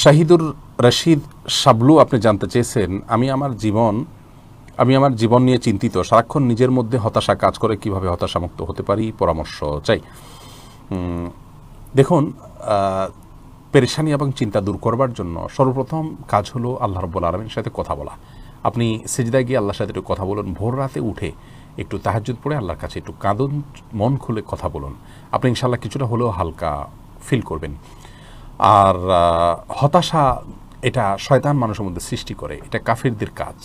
শাহিদুর রশিদ শাবলু আপনি জানতে চেয়েছেন, আমি আমার জীবন নিয়ে চিন্তিত, সারাক্ষণ নিজের মধ্যে হতাশা কাজ করে, কিভাবে হতাশামুক্ত হতে পারি, পরামর্শ চাই। দেখুন, পেরেশানি এবং চিন্তা দূর করবার জন্য সর্বপ্রথম কাজ হলো আল্লাহ রাব্বুল আলামিনের সাথে কথা বলা। আপনি সিজদায় গিয়ে আল্লাহর সাথে একটু কথা বলুন, ভোর রাতে উঠে একটু তাহাজ্জুদ পড়ে আল্লাহর কাছে একটু কাঁদুন, মন খুলে কথা বলুন, আপনি ইনশাআল্লাহ কিছুটা হলেও হালকা ফিল করবেন। আর হতাশা এটা শয়তান মানুষের মধ্যে সৃষ্টি করে, এটা কাফিরদের কাজ।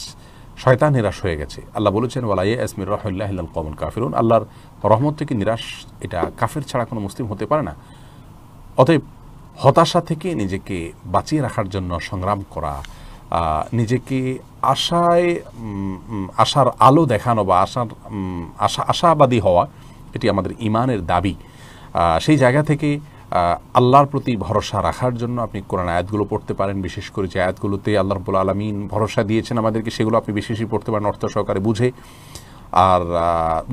শয়তান নিরাশ হয়ে গেছে। আল্লাহ বলেছেন ওয়ালা ইয়াসমির রাহিল্লাহি ইল্লাল কওমুল কাফিরুন, আল্লাহর রহমত থেকে নিরাশ এটা কাফির ছাড়া কোনো মুসলিম হতে পারে না। অতএব হতাশা থেকে নিজেকে বাঁচিয়ে রাখার জন্য সংগ্রাম করা, নিজেকে আশার আলো দেখানো বা আশাবাদী হওয়া, এটি আমাদের ইমানের দাবি। সেই জায়গা থেকে আল্লাহর প্রতি ভরসা রাখার জন্য আপনি কোরআন আয়াতগুলো পড়তে পারেন, বিশেষ করে যে আয়াতগুলোতে আল্লাহ রাব্বুল আলামিন ভরসা দিয়েছেন আমাদেরকে, সেগুলো আপনি বেশি বেশি পড়তে পারেন অর্থ সহকারে বুঝে। আর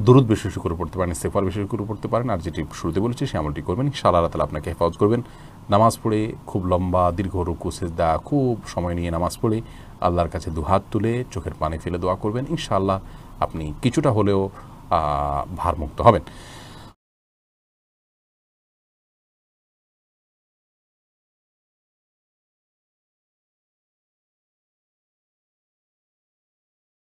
দুরূদ বেশি বেশি করে পড়তে পারেন, ইস্তেগফার বেশি বেশি করে পড়তে পারেন। আর যেটি শুরুতে বলেছি সে আমলটি করবেন, ইনশাআল্লাহ আল্লাহ তাআলা আপনাকে হেফাজত করবেন। নামাজ পড়ে খুব লম্বা দীর্ঘ রুকু সিজদা খুব সময় নিয়ে নামাজ পড়ে আল্লাহর কাছে দুহাত তুলে চোখের পানি ফেলে দোয়া করবেন, ইনশাআল্লাহ আপনি কিছুটা হলেও ভারমুক্ত হবেন।